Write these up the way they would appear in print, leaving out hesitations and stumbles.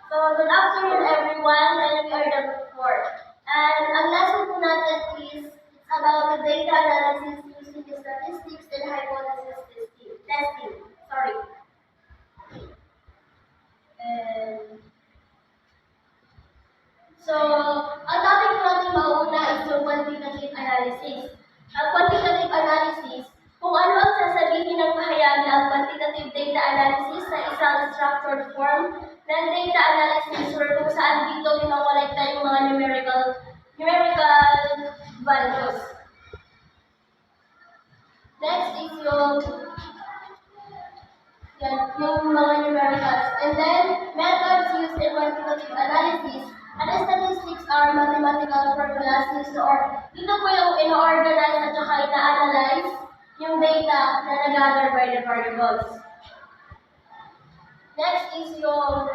So, good afternoon everyone, and we are the fourth. And ang lesson po natin is it's about the data analysis using the statistics and hypothesis testing. Sorry. And so, ang topic po natin mauuna is yung quantitative analysis. Ang quantitative analysis, kung ano ang sasabihin ng pahayag ng quantitative data analysis sa isang structured form ng data analysis or kung saan dito ipangolekta yung mga numerical values. Next is yung mga numericals. And then, methods used in quantitative analysis. And statistics are mathematical formulas used to dito po yung in-organize at saka ina-analyze yung data na nag-gather by the variables. Next is yung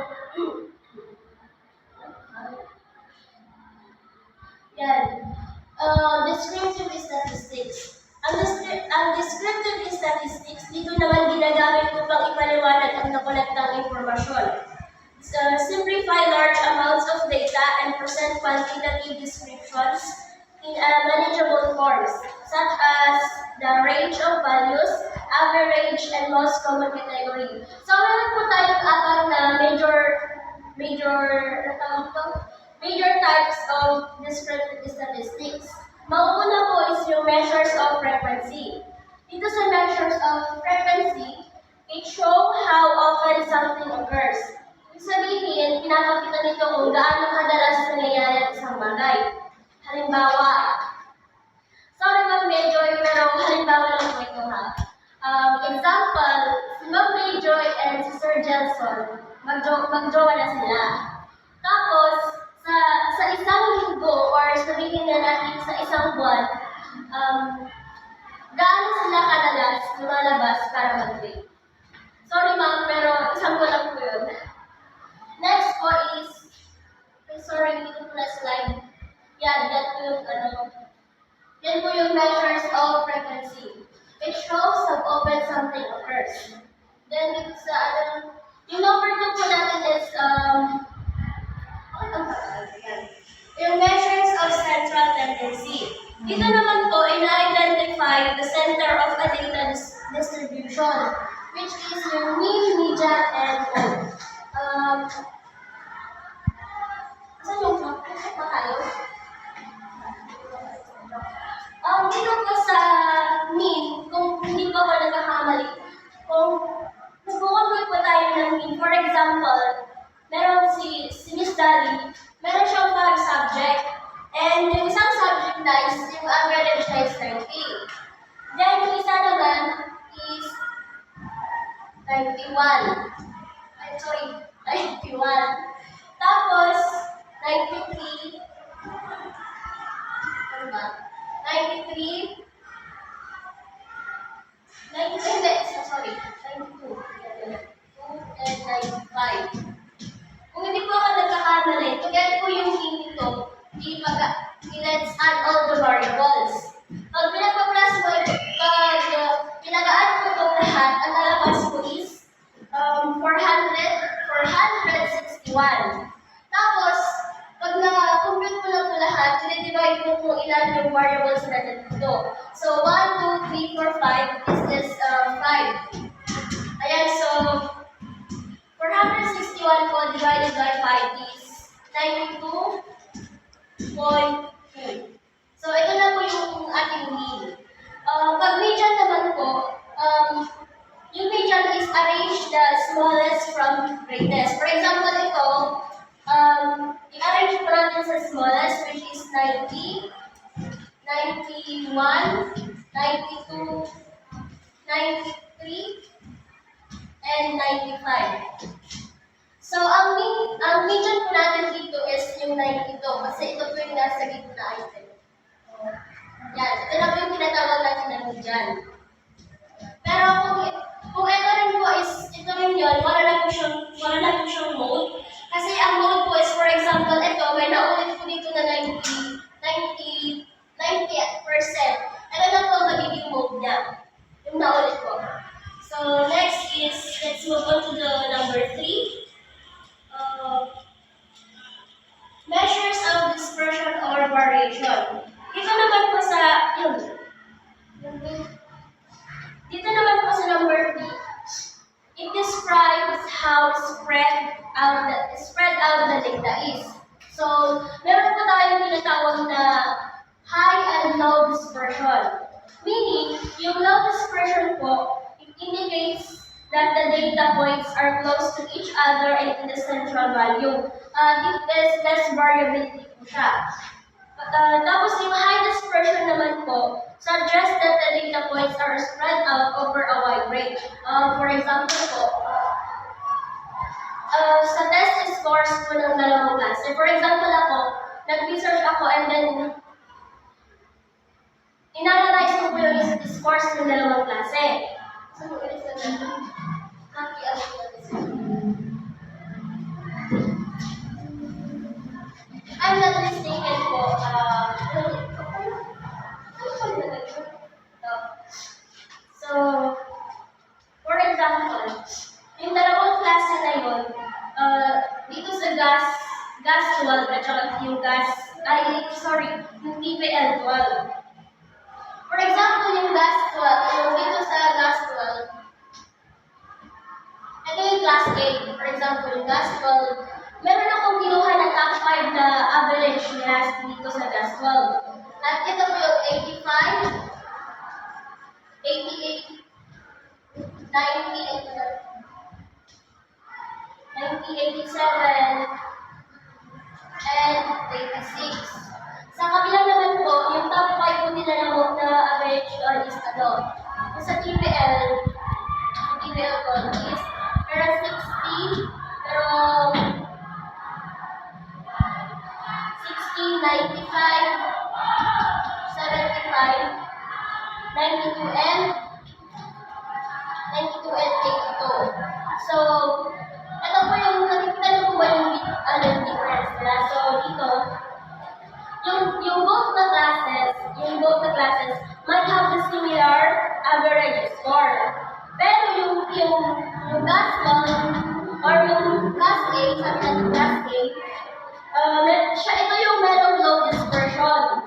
descriptive statistics. Ang descriptive statistics, dito naman ginagamit upang ipaliwanag ang nakolektang informasyon. Simplify large amounts of data and present quantitative descriptions in manageable forms, such as the range of values, average, and most common category. So, meron po tayong apat na major types of descriptive statistics. Mauuna po is yung measures of frequency. Dito sa measures of frequency, it shows how often something occurs. Ibig sabihin, pinapakita nito kung gaano kadalas nangyayari ang isang bagay. Halimbawa, sorry Ma'am Medjoy, pero halimbawa lang po ito ha. Example, si Ma'am Medjoy and si Sir Jelson, magjowa na sila. Tapos, sa isang linggo or sabihin na natin sa isang buwan, gaano sila kadalas lumalabas para mag-date? Sorry ma'am, pero isang ko lang po yun. Next po is, sorry, dito po na slide. Yan po yung yan po yung measures of frequency. It shows how often something occurs. Then dito sa yung number 2 po natin is, yung measures of central tendency. Dito naman po, ina-identify the center of a data distribution, which is yung mean, median, and mode. Saan yung pa tayo? Dito po sa mean, kung hindi pa ako nagkakamali, kung nag-compute po tayo ng mean, for example, meron si Miss Dali, meron siyang 5 subject, and yung isang subject na is yung average na is 30. Then, yung isa naman is 91. 91. Tapos, 93. Ano ba? 93. 92. 2 and 95. Kung hindi po ako nagkakamali, to get po yung mean nito, let's add all the variables. Pag pinag-plus mo, pinagaan po itong lahat, ang lalabas po is 461. Tapos, pag na-compute mo na po lahat, dinidivide mo kung ilan yung variables na dito. So, 1, 2, 3, 4, 5 is just 5. Ayan, so, 461 po divided by 5 is 92.2. So, ito na po yung ating mean. Pag median naman po, yung median is arrange the smallest from greatest. For example, ito, i-arrange po natin sa smallest, which is 90, 91, 92, 93, and 95. So, ang median po natin dito is yung 92 kasi ito po yung nasa gitna item. Yan, ito na po yung tinatawag natin na median. Pero kung ito rin po is, ito rin yun, wala na po siyang mode. Kasi ang mode po is, for example, ito, may naulit po dito na 90%. Ito na po magiging mode niya. Yung naulit po. So, next is, let's move on to the number 3. spread out the data is. So, meron po tayong tinatawag na high and low dispersion. Meaning, yung low dispersion po, it indicates that the data points are close to each other and in the central value. This is less variability po siya. Tapos yung high dispersion naman po, suggests that the data points are spread out over a wide range. For example po, sa test scores po ng dalawang klase. For example ako, nag-research ako and then inanalyze ko po yung scores ng dalawang klase. So, I'm not mistaken po, so, for example, yung dalawang klase na yun, dito sa gas 12 at saka yung yung TPL 12. For example, yung gas 12, yung dito sa gas 12, ito yung class A. For example, yung gas 12, meron akong kinuha na top 5 na average nila dito sa gas 12. At ito po yung 85, 88, 90, 87, and 86. Sa kabila naman po, yung top 5 po nila na average is yung sa TPL po is around 60, pero 60, 95, 75, 92, and 82. So, ito po yung nakikita niyo po ba yung difference nila? So, dito, yung both the classes might have the similar average score. Pero yung gas 1 or yung class A, sabi natin class A, ito yung merong low dispersion.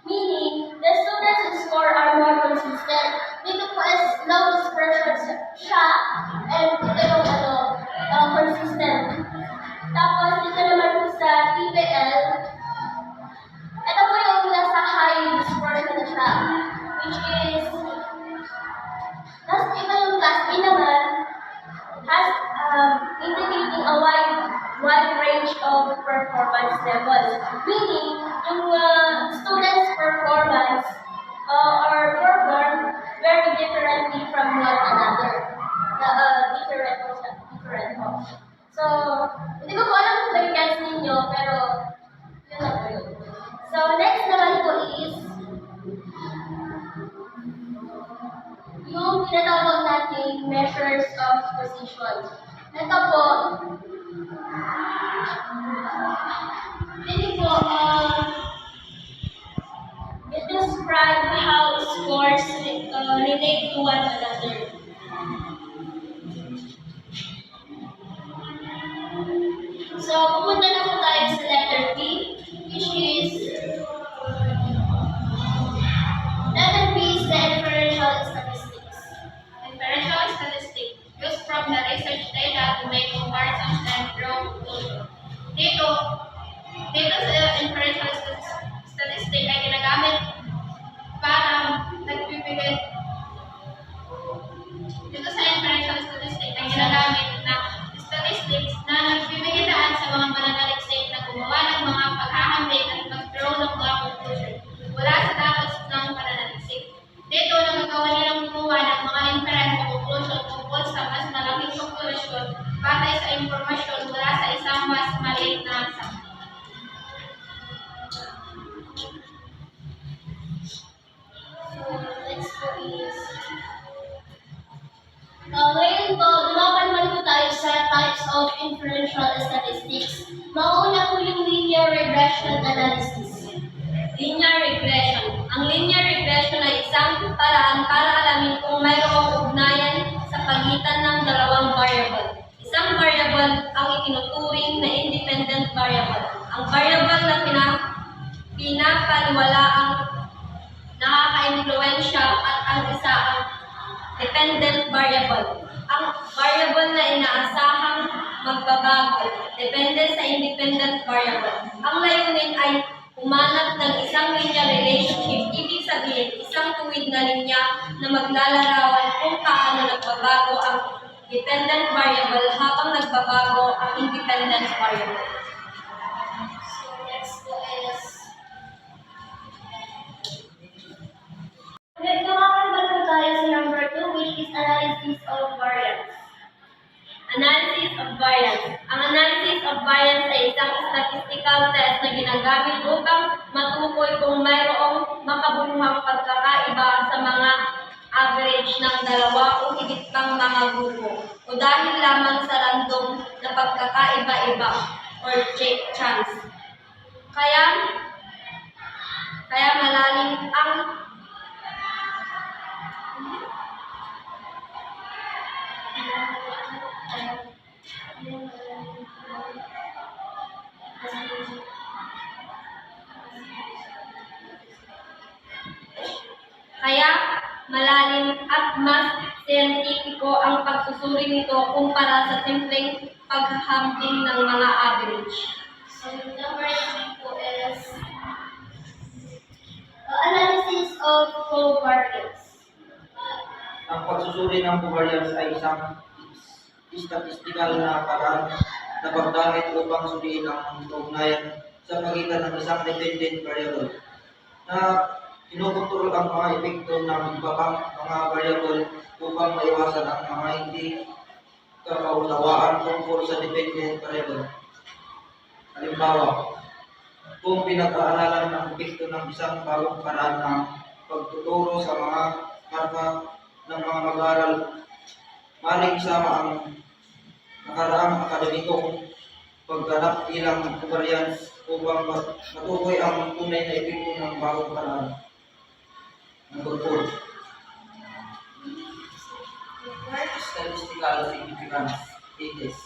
Meaning, the students' score are more consistent. Dito po is low dispersion siya, and ito yung consistent. Tapos, dito naman po sa TPL, ito po yung nasa high dispersion na siya, which is, ito yung class B naman, has indicating a wide range of performance levels. Meaning, yung students' performance or perform very differently from one another. Different po. So, hindi ko po alam kung nag-guess ninyo, pero yun na po yun. So, next naman po is yung tinatawag natin measures of position. Ito po, it describes how scores relate to one another. So, pupunta na po tayo sa letter B, which is letter B is the inferential statistics. Inferential statistics used from the research data to make comparisons and draw conclusions. Dito sa inferential statistics ay ginagamit para nagbibigay. Dito sa inferential statistics ay ginagamit na statistics na nagbibigay daan sa mga mananaliksik na gumawa ng mga paghahambing at mag-draw ng mga conclusion wala sa datos ng pananaliksik. Dito, nagagawa nilang gumawa ng mga inference o conclusion tungkol sa mas malaking populasyon batay sa impormasyon mula sa isang mas maliit na sample. Next po is ngayon po, lumaban po tayo sa types of inferential statistics. Mauna po yung linear regression analysis. Linear regression. Ang linear regression ay isang paraan para alamin kung mayroong ugnayan sa pagitan ng dalawang variable. Isang variable ang itinuturing na independent variable. Ang variable na pinapaniwala ang nakaka-influensya at ang isa ang dependent variable. Ang variable na inaasahang magbabago, depende sa independent variable. Ang layunin ay humanap ng isang linear relationship, ibig sabihin isang tuwid na linya na maglalarawan kung paano nagbabago ang dependent variable habang nagbabago ang independent variable. So next po is Nakakalimutan tayo sa number 2, which is analysis of variance. Analysis of variance. Ang analysis of variance ay isang statistical test na ginagamit upang matukoy kung mayroong makabuluhang pagkakaiba sa mga average ng dalawa o higit pang mga grupo o dahil lamang sa random na pagkakaiba-iba or chance. Kaya malalim ang at mas siyentipiko ang pagsusuri nito kumpara sa simpleng paghahambing ng mga average. So number 3 po is analysis of covariance. Ang pagsusuri ng covariance ay isang statistical na paraan na paggamit upang suriin ang ugnayan sa pagitan ng isang dependent variable na kinukontrol ang mga epekto ng ibang mga variable upang maiwasan ang mga hindi kapaunawaan tungkol sa dependent variable. Halimbawa, kung pinag-aaralan ang epekto ng isang bagong paraan ng pagtuturo sa mga marka ng mga mag-aaral, maaaring isama ang nakaraang akademikong pagganap ilang covariance upang matukoy ang tunay na epekto ng bagong paraan. Number 4. Statistical significance, TS.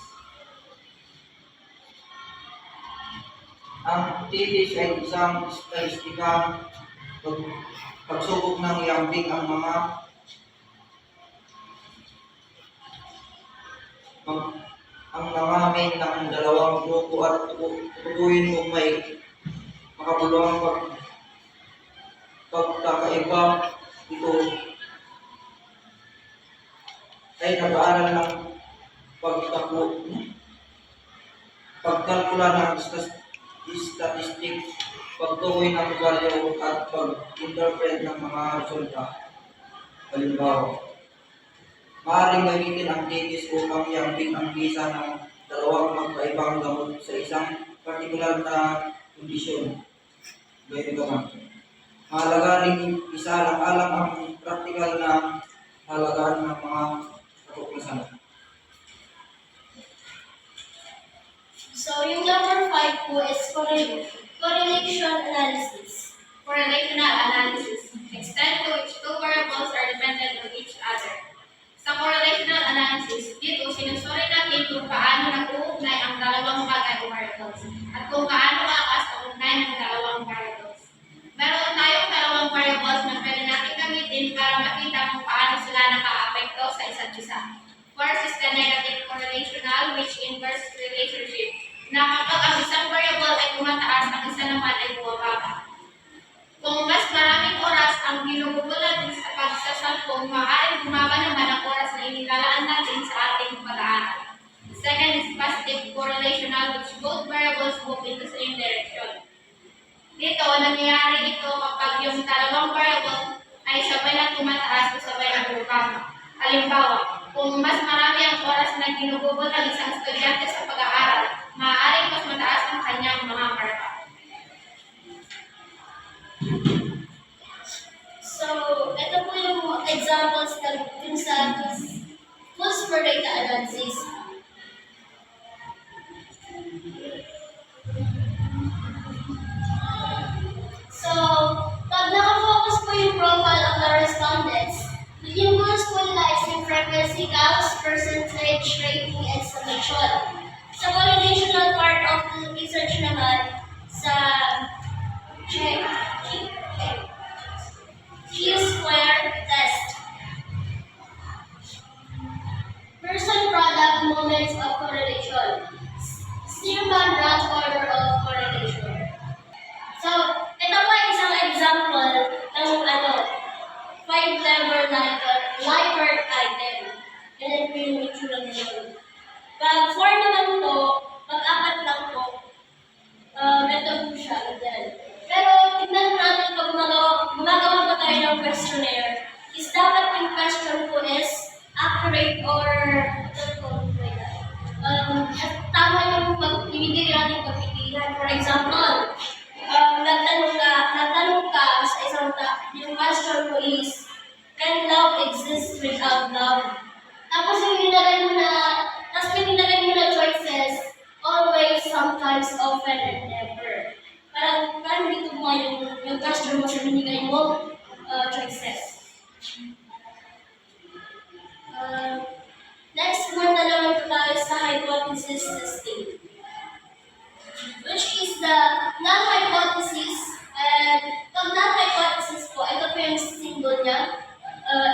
Ang TS ay isang statistika pagsubok ng iambing ang mga main ng dalawang grupo at tutukuyin kung may makabuluhang pagkakaiba ito ay nag-aaral ng pagkalkula ng statistics, pagtukoy ng value at pag-interpret ng mga resulta. Halimbawa, maaaring gamitin ang TS upang iambing ang bisa ng dalawang magkaibang gamot sa isang partikular na kondisyon. Gayun naman. Mahalaga rin isa-alang-alang ang praktikal na halagaan ng mga katuklasan. So yung number 5 po is correlation analysis. Correlational analysis. Extent to which two variables are dependent on each other. Sa correlational analysis, dito sinusuri natin kung paano nag-uugnay ang dalawang bagay o variables at kung paano akas ang ugnay ng dalawang variables. Meron tayong dalawang variables na pwede natin gamitin para makita kung paano sila naka-apekto sa isa't isa. First is the negative correlational, which inverse relationship, na kapag ang isang variable ay tumataas, ang isa naman ay bumababa. Kung mas maraming oras ang ginugulo natin sa pagsasalpong, maaaring bumaba naman ang oras na inilalaan natin sa ating pag-aaral. Second is positive correlational, which both variables move in the same direction. Dito, nangyayari ito kapag yung dalawang variable ay sabay lang tumataas o sabay lang bumaba. Halimbawa, kung mas marami ang oras na ginugugol ng isang estudyante sa pag-aaral, maaaring mas mataas ang kanyang mga marka. So, ito po yung examples na dun sa tools for data analysis. So, pag nakafocus po yung profile of the respondents, yung goals po nila is yung frequency counts, percentage, rating, and summation. Sa correlational part of the research naman, sa Q-square test. Person-product moments of correlation. example, natanong ka sa isang yung question mo is, can love exist without love? Tapos yung nilagay mo na choices, always, sometimes, often, and never. Parang dito mo yung question mo sa binigay mo choices. Next naman na naman po tayo sa hypothesis testing, which is the null hypothesis. And pag null hypothesis po, ito po yung symbol niya,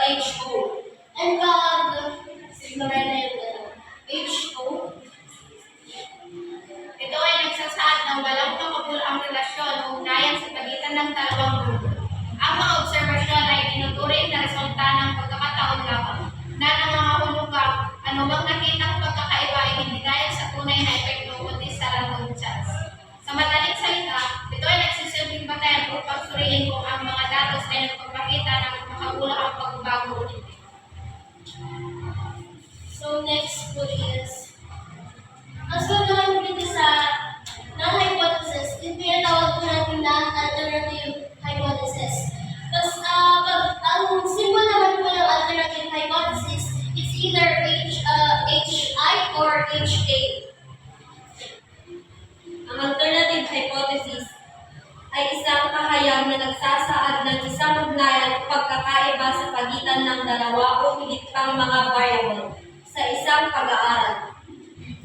HO. And pag signal na yung HO, Ito ay nagsasaad ng walang makabuluhang relasyon o ugnayan sa pagitan ng dalawang grupo. Ang mga obserbasyon ay tinuturing na resulta ng pagkakataon lamang na nangangahulugang anumang nakitang pagkakaiba ay hindi dahil sa tunay na epekto kundi sa random chance. Sa madaling salita, ito ay nagsisilbing batayan upang suriin kung ang mga datos ay nagpapakita ng makabuluhang pagbabago o hindi. so next po is, ang sunod naman dito sa null hypothesis, yung tinatawag po natin na alternative hypothesis. Tapos, ang symbol naman po ng alternative hypothesis is either HI or HA. Ang alternative hypothesis ay isang kahayag na nagsasaad ng isang ugnayan o pagkakaiba sa pagitan ng dalawa o higit pang mga variable sa isang pag-aaral.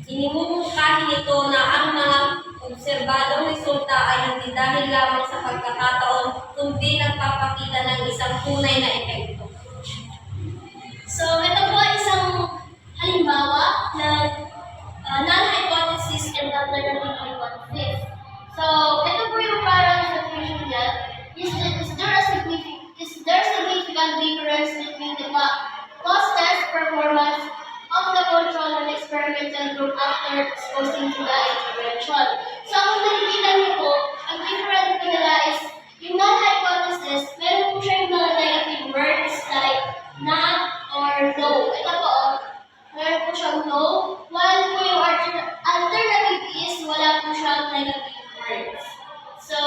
Inimumungkahi nito na ang mga obserbadong resulta ay hindi dahil lamang sa pagkakataon, kundi nagpapakita ng isang tunay na epekto. So, ito po ay isang halimbawa ng null hypothesis and alternative hypothesis. So, ito po yung parang definition niya. Is there significant difference between the post-test performance of the control and experimental group after exposing to the intervention? So, kung nakikita niyo po, ang difference po nila is yung null hypothesis, meron po siya yung mga negative words like not or no. Ito po, meron po siyang no, while po yung alternative is wala po siyang negative words. So,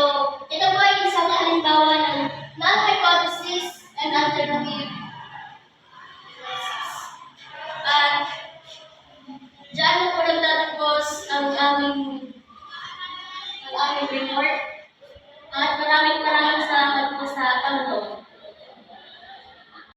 ito po ay isang halimbawa ng null hypothesis and alternative